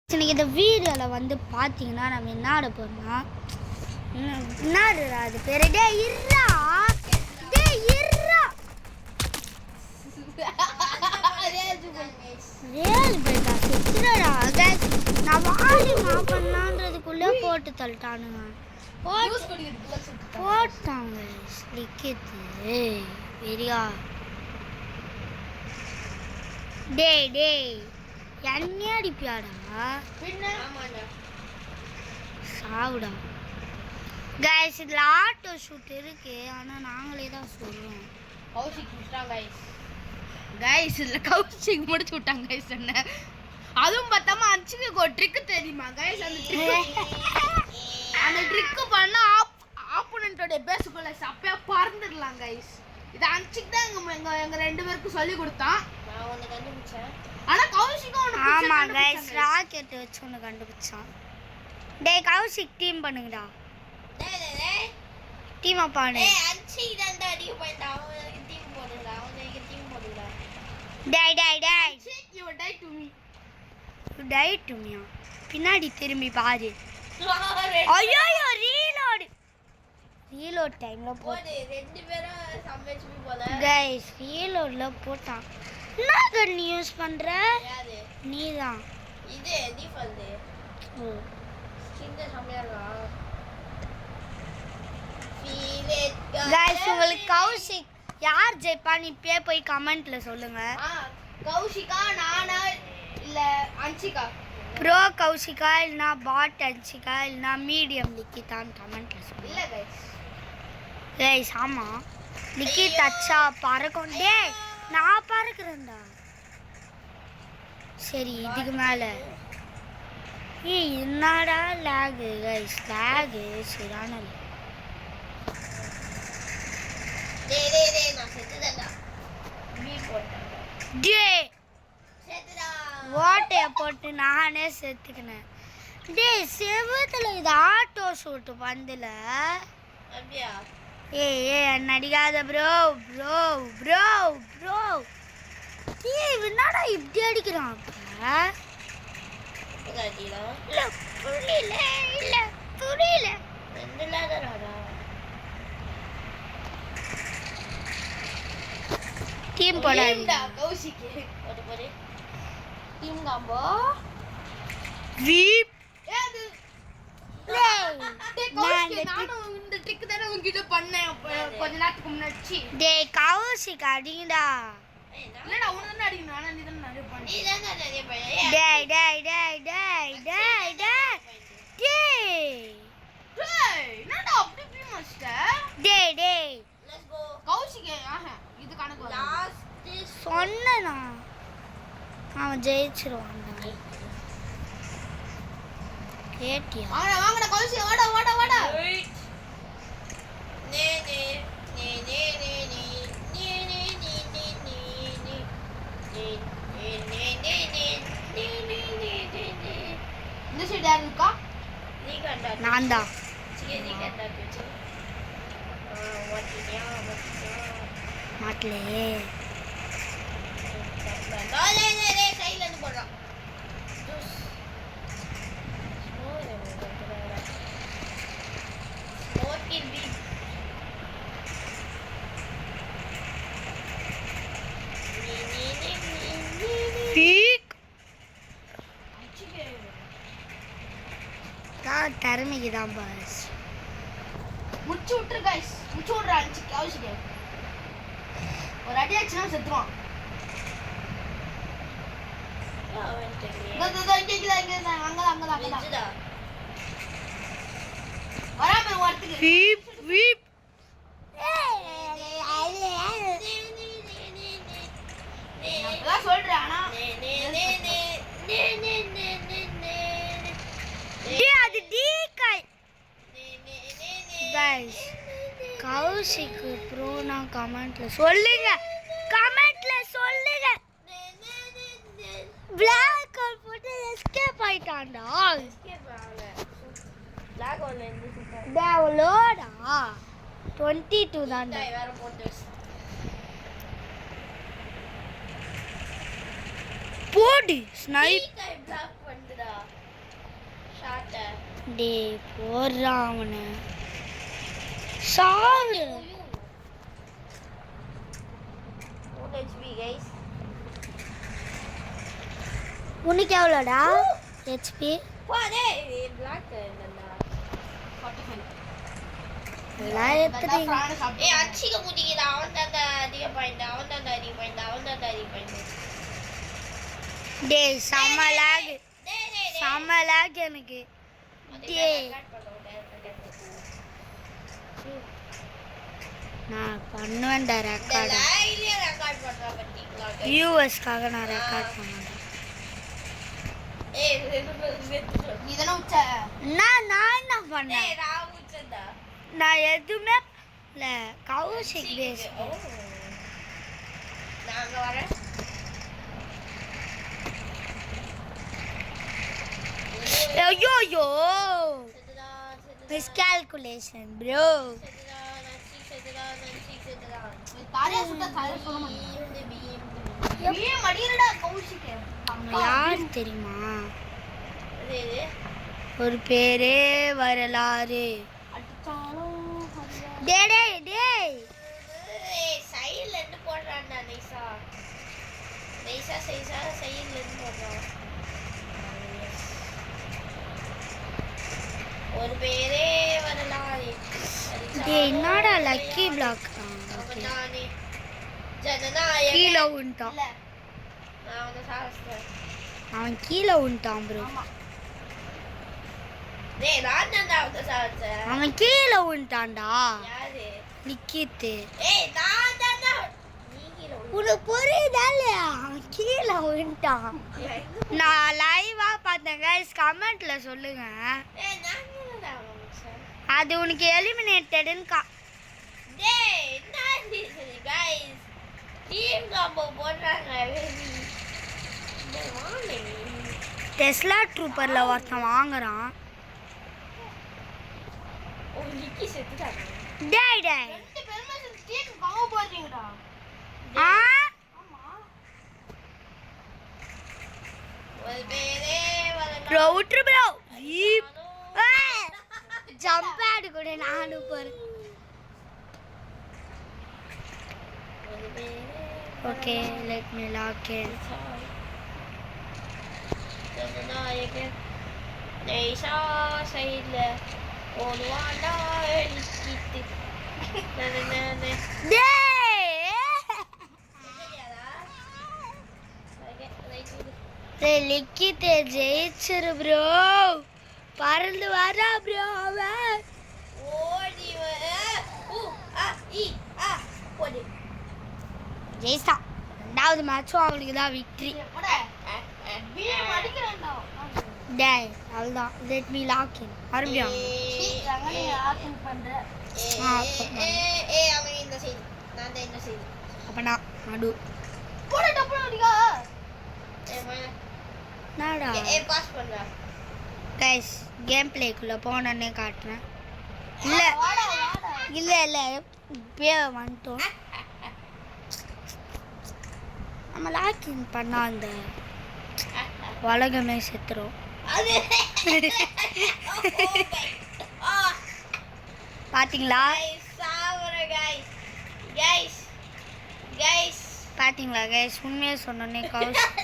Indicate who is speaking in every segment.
Speaker 1: இன்னைக்கு இந்த வீடியோவில் வந்து பார்த்தீங்கன்னா நம்ம என்ன ஆட போகிறோம்னா என்ன அது பேர் டே இருறா ரேல் பேட்டா செத்துடா கைஸ் நான் வாலி பண்ணலான்றதுக்குள்ளே போட்டு தள்ளிட்டானுங்க போட்டாங்க லிக்கிது வெறியா டே என்ன அடிப்பியாடா சாவுடா கைஸ் இதில் ஆட்டோ ஷூட் இருக்கு ஆனால் நாங்களே தான் சொல்கிறோம்
Speaker 2: கௌஷிக் முடிச்சிட்டாங்க கைஸ் இதில் கௌஷிக் முடிச்சு விட்டாங்க கைஸ் என்ன அதுவும் பார்த்தாம அன்சிக்கு ஒரு ட்ரிக்கு தெரியுமா கைஸ் அந்த ட்ரிக்கு பண்ணால் ஆப்போனண்ட்டோடைய பேஸுக்குள்ள சப்பையாக பறந்துடலாம் கைஸ் இது அன்சிக்கு தான் எங்கள் ரெண்டு பேருக்கும் சொல்லி கொடுத்தான் நான் ஒன்று கண்டுபிடிச்சேன் ஆனால் கௌஷிக்கும் ஒன்று
Speaker 1: ஆமா கைஸ் ராக்கெட் வச்சு ஒன்று கண்டுபிடிச்சான் டேய் கௌஷிக் டீம் பண்ணுங்கடா டீம் அப்பானு
Speaker 2: அன்சிக்கு தான் அடிக்க போயிட்டான் அவனுக்கு டீம் போடுடா அவனுக்கு டீம் போடுடா
Speaker 1: டேய்
Speaker 2: you die to me
Speaker 1: you die to me பின்னாடி திரும்பி பாரு ஐயோ ரீலோட் டைம்ல போடு
Speaker 2: ரெண்டு பேரும் சமைச்சு போல
Speaker 1: கைஸ் ரீலோட்ல போட்டான் என்ன கன் யூஸ் பண்ற
Speaker 2: யாரு
Speaker 1: நீதான்
Speaker 2: இது டிஃபால்ட்
Speaker 1: ஓ
Speaker 2: ஸ்கின் சமையா இருக்கா ஃபீல் இட்
Speaker 1: கைஸ் உங்களுக்கு கௌஷிக் யார் ஜெயிப்பான்னு இப்பயே போய் கமெண்ட்ல சொல்லுங்க
Speaker 2: கௌஷிகா நானா இல்ல அன்சிகா
Speaker 1: ப்ரோ கௌஷிகா இல்லனா பாட் அன்சிகா இல்லனா மீடியம் லிக்கிதான் கமெண்ட்ல சொல்லுங்க
Speaker 2: இல்ல
Speaker 1: கைஸ் ஆமா லிக்கித் அச்சா பறக்கும் டேய் நான் பறக்குறேன்டா சரி இதுக்கு மேல ஏய் என்னடா லாக் கைஸ் லாக் சரியான
Speaker 2: டேய் நான் செத்துடா மீ போட்டேன்
Speaker 1: டேய்
Speaker 2: செத்துடா
Speaker 1: ஓட்டைய போட்டு நானே செத்துக்கினேன் டேய் செவத்துல இது ஆட்டோ ஷூட் பந்துல
Speaker 2: அப்படியா
Speaker 1: ஏய் நடிக்காத ப்ரோ ஏய் என்னடா இப்படி அடிக்கிறான் அப்ப இல்ல புரியல டீம் போடாதீங்க
Speaker 2: கௌஷிக் ஒரு டீம் காம்போ
Speaker 1: வீப்
Speaker 2: கொஞ்ச நேரத்துக்கு முன்னாடி
Speaker 1: டேய் கௌஷிக் அடிங்கடா
Speaker 2: இல்லடா உன தான் அடிக்கணும் ஆனா நீ தான் நிறைய பண்ணி நீ தான் நிறைய பண்ணி
Speaker 1: டேய்
Speaker 2: என்னடா அப்படி இப்படி மாஸ்டர்
Speaker 1: டேய்
Speaker 2: லெட்ஸ் கோ கௌஷிக் இது கணக்கு லாஸ்ட்
Speaker 1: சொன்னேனா அவன் ஜெயிச்சிருவான் கேட்டியா
Speaker 2: வாங்கடா கௌஷிக் வாடா இந்த சைடு யார் இருக்கா நீ கண்டா
Speaker 1: நான் தான்
Speaker 2: நீ கண்டா பிச்சு
Speaker 1: மாட்டலே
Speaker 2: கையில இருந்து போடுறான்
Speaker 1: திறமைக்கு தான் பாஸ்
Speaker 2: முடிச்சு விட்டுரு கைஸ் முடிச்சு விட்றா கௌஷிக்கு ஒரு அடி ஆச்சுன்னா செத்துருவான் அங்கதான் வராம வரத்துக்கு
Speaker 1: வீப்
Speaker 2: சொல்றேன் ஆனா
Speaker 1: அது கைஸ் கௌஷிக் ப்ரோனா கமெண்ட்ல சொல்லுங்க பிளாக் ஹோல் போட்டு எஸ்கேப் ஆயிட்டான்டா
Speaker 2: பிளாக் ஹோல்ல இருந்து
Speaker 1: டவுன்லோடா 22 தான்டா
Speaker 2: வேற போட்டு
Speaker 1: போடு ஸ்னைப்
Speaker 2: பிளாக் பண்ணுடா
Speaker 1: டே போடுறான் அவனை சாவு. உனக்கு எவ்வளோடா ஹெச்பி? எல்லாம் எப்படி டே செம்ம லாக் எனக்கு. டே நான் பண்ணுவேன்டா ரெக்கார்ட். வியூவர்ஸ்க்காக நான் ரெக்கார்ட் பண்ணுவேன். நான் என்ன பண்ணேன்? நான் எதுவுமே இல்லை. கௌஷிக் பேஸ் ஐயோ மிஸ்கால்குலேஷன் ப்ரோ. யார் தெரியுமா? ஒரு பேரே வரலாறு.
Speaker 2: ஒரு பேரே வரலாறு.
Speaker 1: என்னடா லக்கி பிளாக் கீழே உண்டான். அவன் கீழே உண்டான் ப்ரோ. அவன் கீழே உண்டான்டா நிக்கித்து. உனக்கு புரியுதா இல்லையா? அவன் கீழே உண்டான். நான் லைவா பார்த்தேன் கைஸ். கமெண்ட்ல சொல்லுங்க. அது உனக்கு எலிமினேட்டடுன்னு டெஸ்லா ட்ரூப்பர்ல ஒருத்தன் வாங்குறான். டேய் டேய் ப்ரோ விட்டுரு ப்ரோ. ஜம்ப் ஆடு கூட நானும் போறேன். Okay let me log in. லிக்கிட்டு ஜெயிச்சிரு bro. பறந்து வரா ப்ரோ. அவன் ஜெயிச்சா. ரெண்டாவது மேட்சும் அவங்களுக்கு தான் விக்ட்ரி. டேய் அவ்வளோதான். Let me log in. மறுபடியும் அப்போ நான் நடு நாடா கைஸ் கேம் பிளேக்குள்ளே போனோன்னே காட்டுறேன். இல்லை இப்பயே வந்துட்டோம். நம்ம லாக்கின் பண்ணா அந்த உலகமே செத்துரும். பாத்தீங்களா பாத்தீங்களா கைஸ்? உண்மையை சொன்னோன்னே கௌஷிக்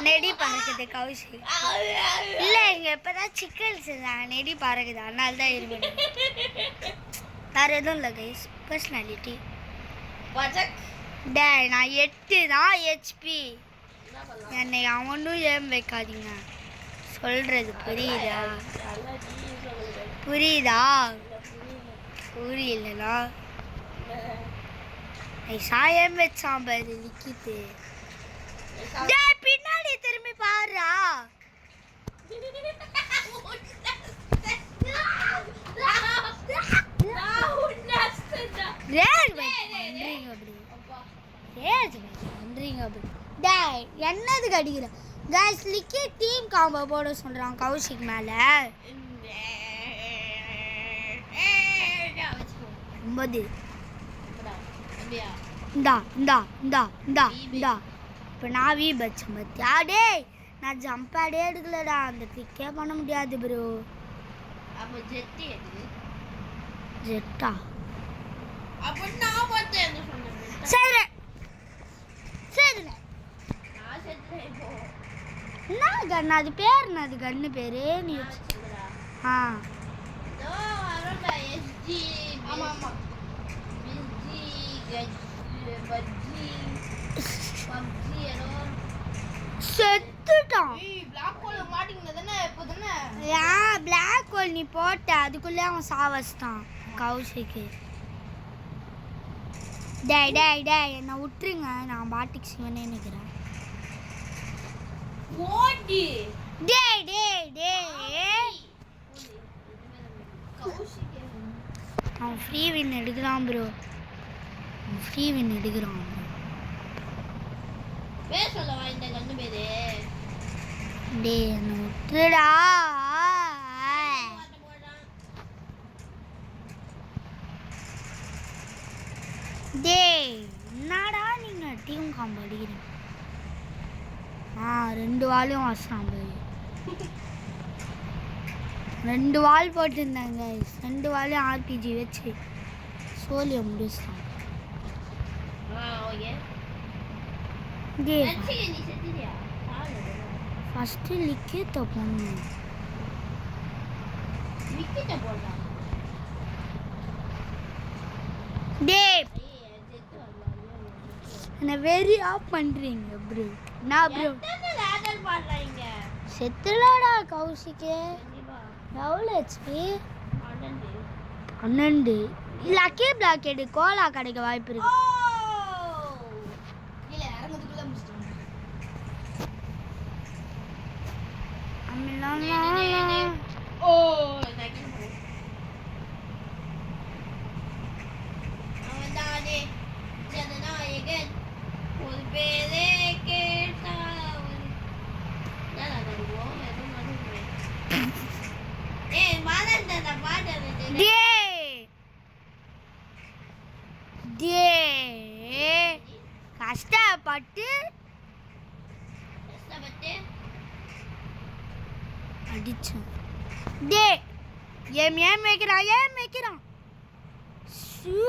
Speaker 1: நெடி பறக்குது. கௌஷிக் இல்லை இங்கே இப்போதான் சிக்கன் செஞ்சாங்க. நெடி பறக்குது அதனால தான் இருபது. வேறு எதுவும் இல்லை கைஸ். பர்சனாலிட்டி டே நான் 8 தான் ஹெச்பி. என்னை அவனும் ஏன் வைக்காதீங்க. சொல்கிறது புரியுதா? புரியலனா சாயம் வச்சான் பாரு லிக்கிட்டு. பின்னாடி திரும்பி பாருடா. என்னதுக்கு அடிக்கிற கைஸ்? லிக்கி டீம் காம்போ போட சொல்றான் கௌஷிக் மேல. 9 இந்தா இப்போ நான் வீ பச்சம் பத்தியா? டேய் நான் ஜம்ப் ஆடே எடுக்கலடா. அந்த ட்ரிக்கே பண்ண முடியாது ப்ரோ.
Speaker 2: அப்ப ஜெட் எது
Speaker 1: ஜெட்டா
Speaker 2: அப்ப நான் பார்த்தேன் என்ன சொன்னேன்
Speaker 1: சரி சரி
Speaker 2: நான் செத்துறேன் இப்போ
Speaker 1: என்ன கண்ணு அது பேர் என்னது கண்ணு பேரு நீ ஆ
Speaker 2: தோ வரடா எஸ்ஜி ஆமா ஆமா பிஜி கஜ்ஜி பஜ்ஜி பப்ஜி ஏதோ
Speaker 1: செத்துட்டான்
Speaker 2: ஏய் பிளாக் ஹோல் மாட்டிங்கனதானே இப்போதானே
Speaker 1: ஏன் பிளாக் ஹோல் நீ போட்ட அதுக்குள்ளே அவன் சாவஸ்தான் கௌஷிக்கு டேய் டேய் டேய் என்னை விட்டுருங்க நான் பாட்டிக்கு சிவனே நிற்கிறேன்
Speaker 2: ஓடி
Speaker 1: டேய் டேய் டேய்
Speaker 2: கௌஷிக்
Speaker 1: அவன் ஃப்ரீ வின் எடுக்கிறான் ப்ரோ அவன் ஃப்ரீ வின் எடுக்கிறான் ப்ரோ
Speaker 2: பேர் சொல்லவா இந்த கண்ணு பேரு
Speaker 1: டேய் என்னை விட்டுடா டேய் என்னடா நீங்கள் டீம் காம்போ அடிக்கிறீங்க ஆ 2 வாலையும் வாசினான் போய் 2 வால் போட்டிருந்தாங்க 2 வாலையும் ஆர்பிஜி வச்சு சோலியை முடிச்சிட்டான்
Speaker 2: ஓகே
Speaker 1: டேய்
Speaker 2: நச்சிகே நீ செத்துறியா
Speaker 1: ஃபஸ்ட்டு லிக்கேத்த பொண்ணு
Speaker 2: விக்கெட்ட போடா
Speaker 1: டேய்
Speaker 2: ஏய் செத்து வரலாம்
Speaker 1: என்னை வெரி ஆஃப் பண்ணுறீங்க ப்ரோ நான் ப்ரோ
Speaker 2: எத்தனை லேடர் பாடுறாங்க
Speaker 1: செத்துலாடா கௌஷிக்கு
Speaker 2: கண்டிப்பா
Speaker 1: எவ்வளோ ஹெச்பி
Speaker 2: அடண்டு
Speaker 1: 12 லக்கி பிளாக் எடு கோலா கிடைக்க வாய்ப்பு இருக்கு
Speaker 2: இல்ல இறங்குறதுக்குள்ள முடிச்சிட்டோம் ஓ நக்கின் போடு அவன்தானே ஜனநாயகன் ஒரு பேரே கேட்டா ஏய் மாதண்டா பாடுறது
Speaker 1: கஷ்டப்பட்டு
Speaker 2: கஷ்டப்பட்டு
Speaker 1: அடிச்சோம் டே ஏன் வைக்கிறான் ஷூ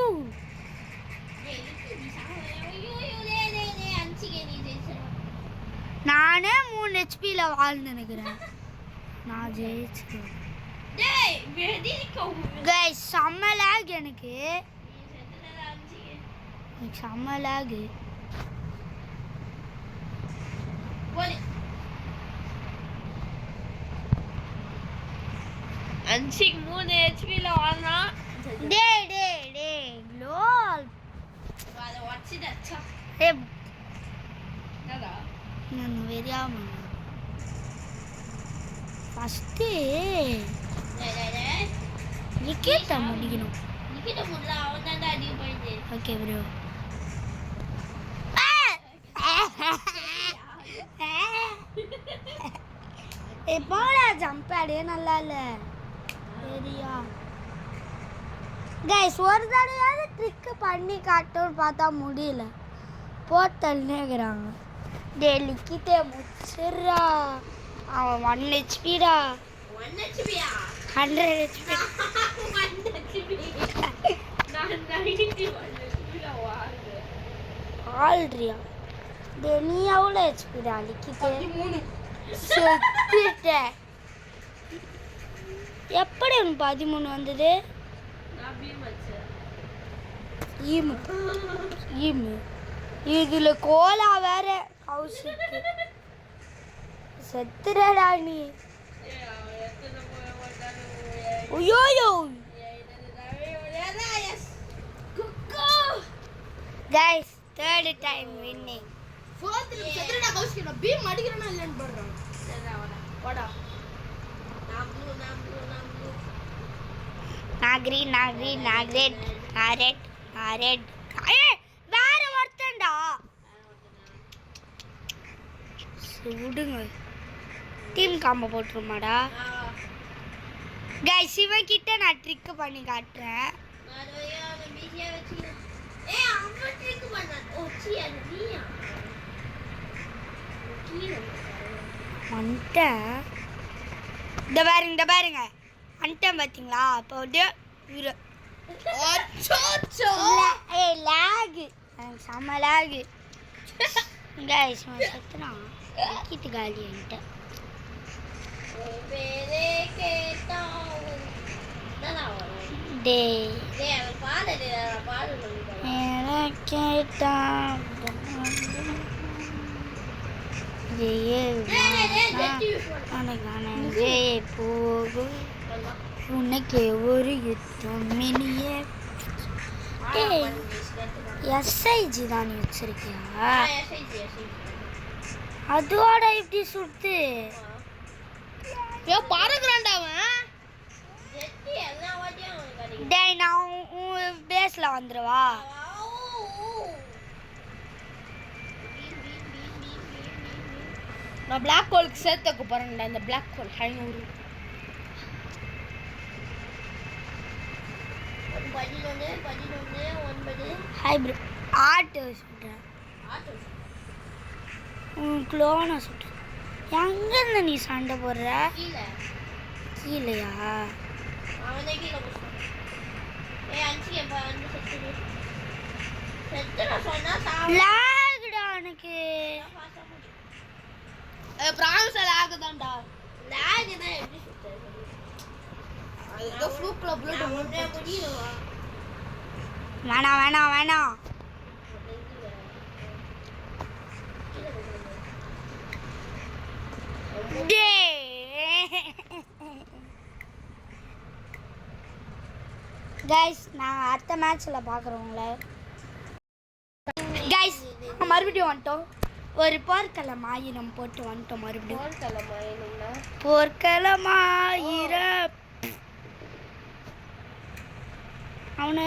Speaker 1: நானே 3 ஹெச்பியில் வாழ்ந்து நினைக்கிறேன் நான் ஜெயிச்சிருவேன் கைஸ் செம்ம லேக் எனக்கு செம்ம லேகு
Speaker 2: அன்சிக் 3 ஹெச்பில வாழனா
Speaker 1: டே க்ளோல்
Speaker 2: அதை வச்சிடச்சா
Speaker 1: ஏ
Speaker 2: என்னடா
Speaker 1: நான் வெறியாம ஃபஸ்ட்டு விக்கெட்டை முடிக்கணும்
Speaker 2: நிக்கிட்ட முல்ல அவன் தான் அடி போயிடுது
Speaker 1: ஓகே ப்ரோ போடா ஜம்ப் அடியே நல்லா இல்லை சரியா கைஸ் ஒரு தடையாவது ட்ரிக்கு பண்ணி காட்டுன்னு பார்த்தா முடியல போத்தல்னேங்கிறாங்க டெய்லிக்கிட்டே முடிச்சிடுறா அவன் 1 ஹெச்பிடா
Speaker 2: 1 ஹெச்பியா
Speaker 1: 100 ஹெச்பி
Speaker 2: 1 ஹெச்பி நான் 91 ஹெச்பில வாங்க
Speaker 1: ஆல்ரியா டே நீ எவ்வளோ ஹெச்பிடா லிக்கிட்டே
Speaker 2: 13
Speaker 1: செத்துட்டேன் எப்படி உனக்கு 13 வந்தது
Speaker 2: நான் பீம் வச்சேன்
Speaker 1: ஈமு இதுல கோலா வேற கௌஷிக்கு செத்துறடா நீ ஐயோயோ guys third time winning
Speaker 2: fourth செத்துறடா கௌஷிக் நான் பீம் அடிக்கிறேனா இல்லன்னு பாடுறேன் வாடா நான் ப்ளூ
Speaker 1: நான் கிரீன் நான் ரெட் வேற ஒருத்தன்டா விடுங்க டீம் காம்போ போட்டுருமாடா கைஸ் இவன் கிட்ட நான் ட்ரிக் பண்ணி காட்டுறேன் வந்துட்டேன் இந்த பாருங்க அன்ட்டன் பார்த்தீங்களா அப்போ அப்படியே இவரு
Speaker 2: அச்சோ
Speaker 1: ஏய் லேகு எனக்கு செம்ம லேகு கைஸ் செத்துறான் விக்கிட்டு காலி என்கிட்ட டே கேட்டான் போகும் உனக்கு ஒரு யுத்தம் மினியே எஸ்ஐஜி தான் நீ வச்சிருக்கியா அதோட இப்படி சுட்டு
Speaker 2: பாருங்கறான்டா அவன்
Speaker 1: டேய் நான் உன் பேஸ்ல வந்துருவா
Speaker 2: நான் பிளாக் ஹோலுக்கு சேர்த்துக்க போறேன்டா இந்த black hole 500
Speaker 1: hi bro auto சுட்டேன் க்ளோனை சுட்டேன் எங்கேருந்து நீ சண்டை போடுற கீழையா லாகுடா எனக்கு
Speaker 2: பிரான்ஸ் லாக் தான்டா லாக் தான் எப்படி சுத்துறது அது ஃப்ளூக்ல ப்ளூட்
Speaker 1: வேணாம் கைஸ் நான் அடுத்த மேட்ச்சில் பார்க்குறோங்கள கைஸ் மறுபடியும் வந்துட்டோம் ஒரு போர்க்களம் ஆயிரம் போட்டு வந்துட்டோம் மறுபடியும் போர்க்களம் ஆயிரம் அவனை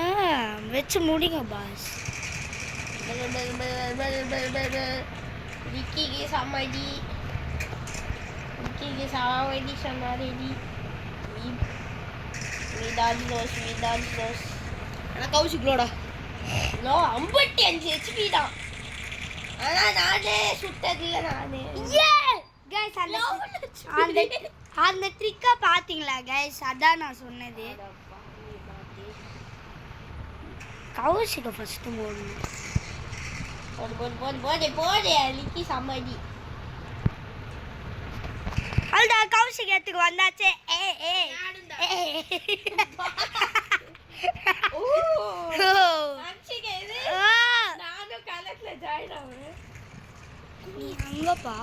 Speaker 1: வச்சு முடிங்க பாஸ்
Speaker 2: விக்கிக்கு சமாடி சமாடி கௌசிக்லோட 55 HP தான் ஆனா நானே சுட்டதில்ல நானே
Speaker 1: கைஸ் அந்த ட்ரிக்கை பார்த்தீங்களா கைஸ் அதான் நான் சொன்னது கௌசிக்கு ஃபர்ஸ்ட்
Speaker 2: போடு லிக்கி சமாடி
Speaker 1: அல்டா கௌசிக் ஏத்துக்கு வந்தாச்சே
Speaker 2: நானும் கலெக்ட்ல ஜாயின் ஆவேன்
Speaker 1: நீ அங்கப்பா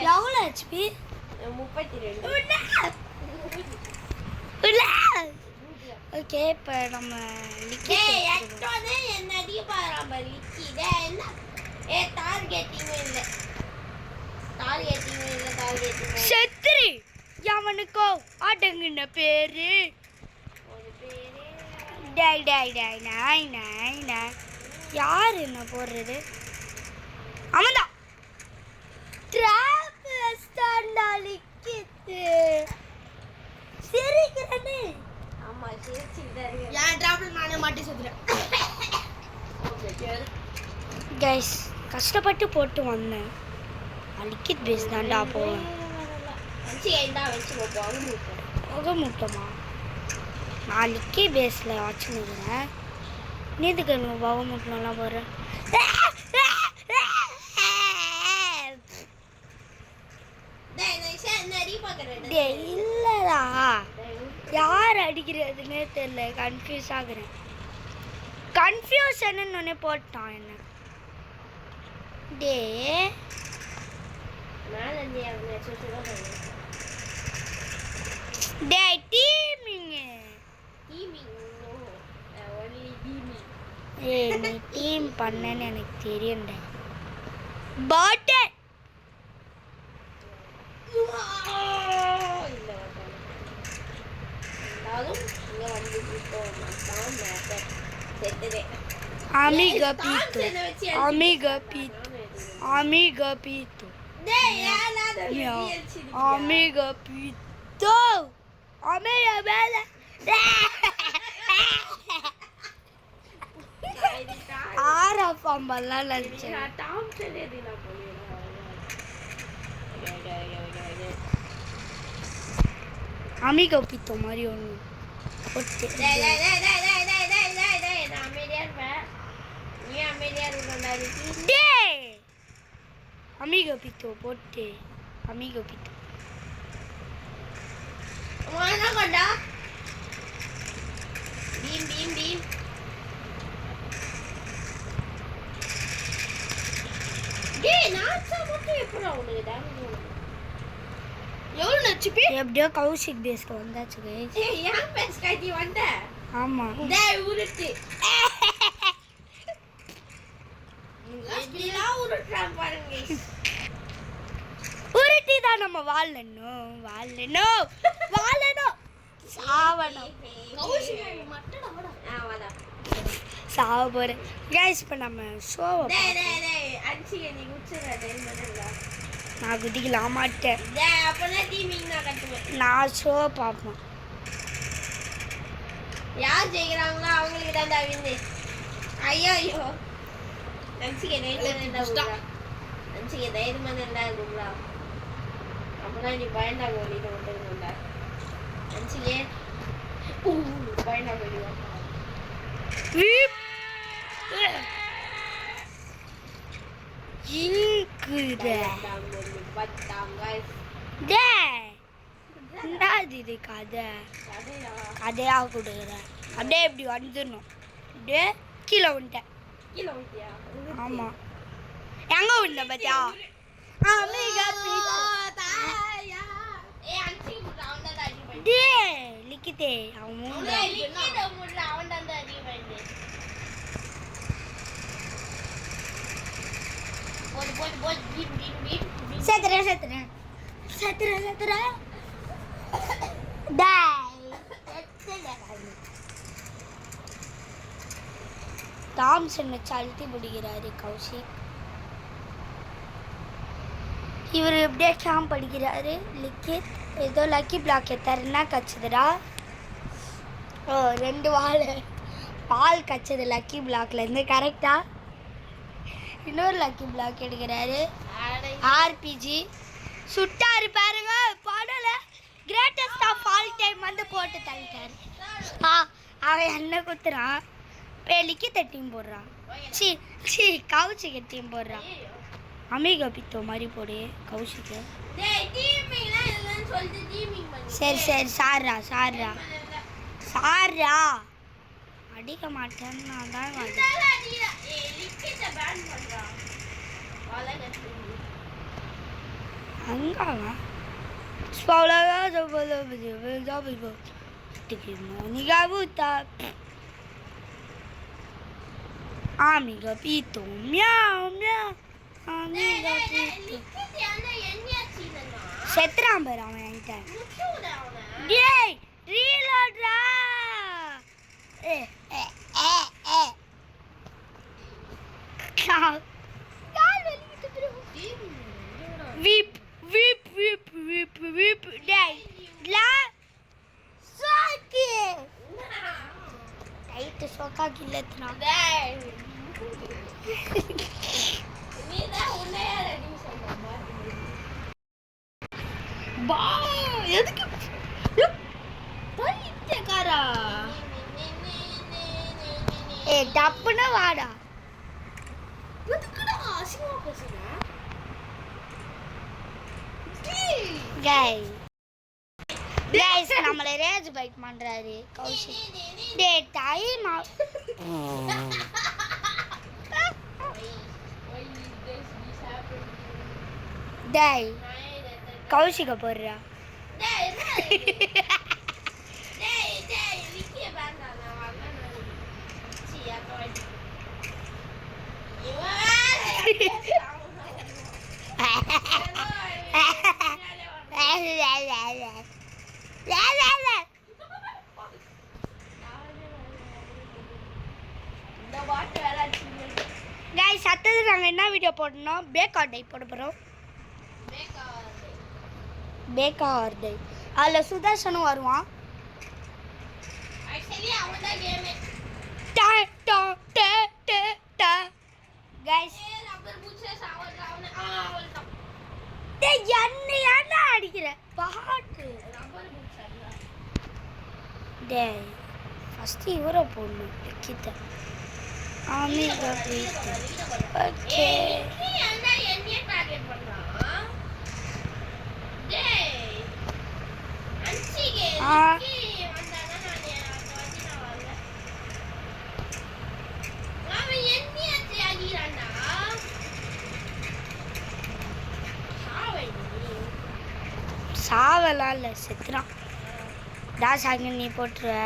Speaker 1: எவ்வளோ ஹெச்பி
Speaker 2: 32
Speaker 1: ஓகே இப்போ நம்ம
Speaker 2: என்ன அடிக்க பாருங்க லிக்கி என்ன டார்கெட்டிங் இல்லை
Speaker 1: செத்துரு அவனுக்கோ அடங்குன பேரு டாய் நாய் யார் என்ன போடுறது அவன்தான் ட்ராப் ஸ்டாண்டா லிக்கிட்டு சிரிக்கிறனே
Speaker 2: ஆமா சிரிச்சிட்டாரு யார் ட்ராப்ல நானே மாட்டி செத்துறேன்
Speaker 1: கைஸ் கஷ்டப்பட்டு போட்டு வந்தேன் லிக்கிட் பேஸ் தான்டா போவேன் புகை மூட்டமா நான் லிக்கி பேஸில் வச்சுருக்கிறேன் நீதுக்கு எனக்கு புகை மூட்டலாம் போகிறேன் இல்லைடா யார் அடிக்கிறதுன்னே தெரியல கன்ஃபியூஸ் ஆகுறேன் கன்ஃபியூஷன்னு போட்டான் என்ன டே டேய் டீமிங் ஏய் நீ டீம் பண்ணேன்னு எனக்கு தெரியும்டா butter Amiga Pito. Amiga Pito. Amiga Pito. Amiga Pito. Amiga Bella. ஆற சோடா பாம்பெல்லாம் நினைச்சேன். அமிகோ பித்தோ மாதிரி ஒன்று போட்டு அமிகோ பித்தோ போட்டு அமிகோ பித்தோ
Speaker 2: கொண்டா பீம் பீம் பீம்
Speaker 1: எப்படியோ கௌஷிக் பேஸ்க்கு வந்தாச்சு ஆமா உருட்டி தான் நம்ம வாழணும் சாவணும் சாவ போறேன் கைஸ். இப்போ நம்ம ஷோவை நான் குதிக்கலாம் மாட்டேன். நான் ஷோ பார்ப்பேன்.
Speaker 2: யார் ஜெயிக்கிறாங்களோ அவங்களுக்கு தான் வின்னு. ஐயோ ஐயோ நன்சிகே தைரியமா இருக்குங்களா? அப்பதான் நீ பயந்தா கோலின்னு வந்துருந்தா நன்சிகே பயந்தா கோலி
Speaker 1: கதையா கொடுக்குறேன். அப்படியே இப்படி வந்துடணும். அப்படியே கீழே விட்டேன். ஆமா எங்க விட்ட பத்தியா? லிக்கித்தே அவன் செத்துறேன் தாம்சன் வச்சு அழுத்தி பிடிக்கிறாரு கௌஷிக். இவர் எப்படியே கேம்ப் படிக்கிறாரு. லிக்கித் ஏதோ லக்கி பிளாக் எத்தாருன்னா கச்சுதுடா. ஓ 2 பால் கச்சது லக்கி பிளாக்லேருந்து கரெக்டா. இன்னொரு லக்கி பிளாக் எடுக்கிறாரு. ஆர்பிஜி சுட்டாரு பாருங்க. படல கிரேட்டஸ்ட் ஆஃப் ஆல் டைம் வந்து போட்டு தள்ளிட்டாரு. அவன் என்ன குத்துறான். பேலிக்கு தட்டியும் போடுறான். சி கவுச்சிக்கு டீம் போடுறான். அமிகோ பித்தோ மாதிரி போடு கௌஷிக்கு. சரி சாரா அடிக்க மாட்டேன்னு நான் தான் அங்காவா amigo pito miau miau amigo pito செத்துறான் பாரு அவன் என்கிட்ட. டேய் ரீலோட்ரா. கால் வெளியிட்டு ப்ரோ. வீப் வீப் வீப் வீப் வீப் டேய் லா சாக்கி டைட் சோக்கா கில்லத்னா டேய் நீதா உன்னைய ரெடி சொல்ற மாதிரி பா எதுக்கு பைத்தியக்காரா. டப்புன்னு வாடா. எதுக்குடா அசிங்கமா பேசுற? गाइस நம்மள ரேஜ் பைட் பண்றாரு கௌஷிக். டேய் டைம் டேய் கௌஷிக போறா. டேய் டேய் டேய் விக்கிய பாண்டா நான் வாங்கனா சியா தோய் गाइस அடுத்து நாங்க என்ன வீடியோ போடணும்? பேக்கார் டே போட போறோம். பேக்கார் டே அதுல சுதர்ஷனும் வருவான். ஆக்சுவலி அவன் தான் கேம் டா டா டா டா கைஸ் டேய் என்ன ஏன்டா அடிக்கிற பாட்டு டேய் ஃபர்ஸ்ட் இவரை போடணும் கிட்ட ஆமிகா பிரீத்தி ஓகே சாவலாம் இல்லை செத்துறான் தாஸ் அங்கே நீ போட்டுருவ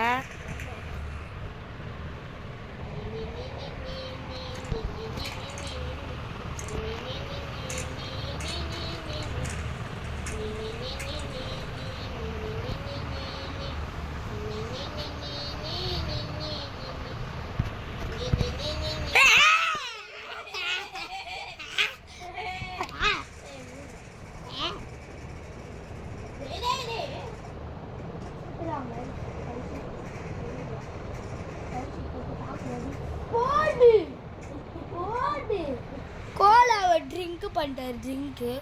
Speaker 1: கோலாவை ட்ரிங்க் பண்ணிட்டார் drink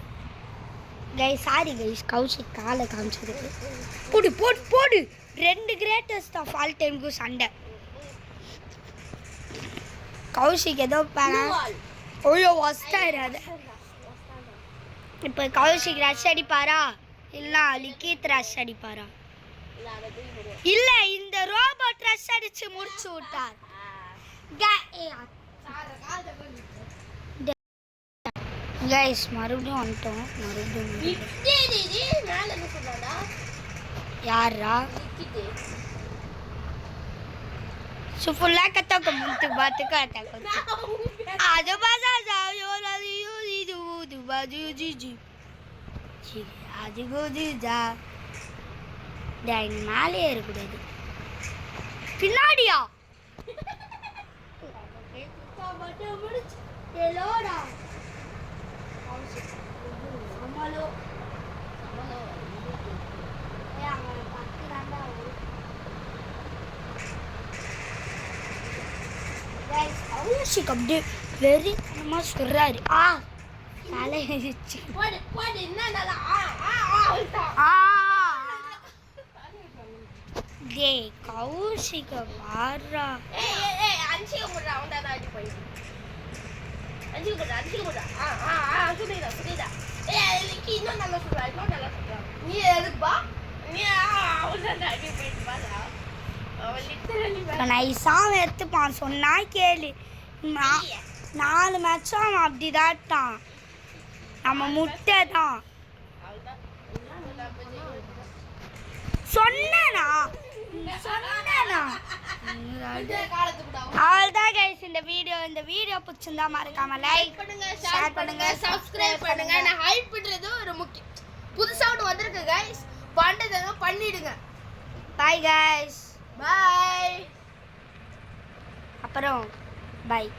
Speaker 1: guys sorry guys Kaushik காலை காமிச்சதுக்கு போடு போடு போடு 2 கிரேட்டஸ்ட் ஆஃப் ஆல் டைமுக்கும் சண்டை கௌஷிக் ஏதோ ஐயோ ஒஸ்டாயிராது இப்போ கௌஷிக் ரஷ் அடிப்பாரா இல்லை லிக்கித் ரஷ் அடிப்பாரா இல்லை இந்த ரோபோட் ரஷ் அடிச்சு முடிச்சு விட்டார் கைஸ் மறுபடியும் வந்துட்டோம் மறுபடியும் யாரா சுஃபுல்லா கத்தக்க முத்து பாத்துக்க அத்தக்க அது பாசா ஜாயோ ரதியோ இது இது பாஜு ஜிஜி ஜி அது கோஜி ஜா டேய் மேலே ஏறக்கூடாது பின்னாடியா எலோடா அம்மாலோ கௌஷிக் அப்படியே வெறி தனமா சொல்றாரு தலைச்சு டே கௌஷிக வாரா நைஸாக எடுத்துப்பான் சொன்னா கேளு 4 மேட்சும் அவன் அப்படிதாட்டான் நம்ம முட்டை தான் சொன்னேனா அவ்வளோதான் கைஸ் இந்த வீடியோ பிடிச்சிருந்தா மறக்காம லைக்
Speaker 2: பண்ணுங்க ஷேர் பண்ணுங்க சப்ஸ்கிரைப் பண்ணுங்க நான் ஹைப் பண்றது ஒரு முக்கியம் புதுசா ஒன்று வந்திருக்கு கைஸ் பண்றதை பண்ணிடுங்க
Speaker 1: பாய் கைஸ்
Speaker 2: பாய்
Speaker 1: அப்புறம் பாய்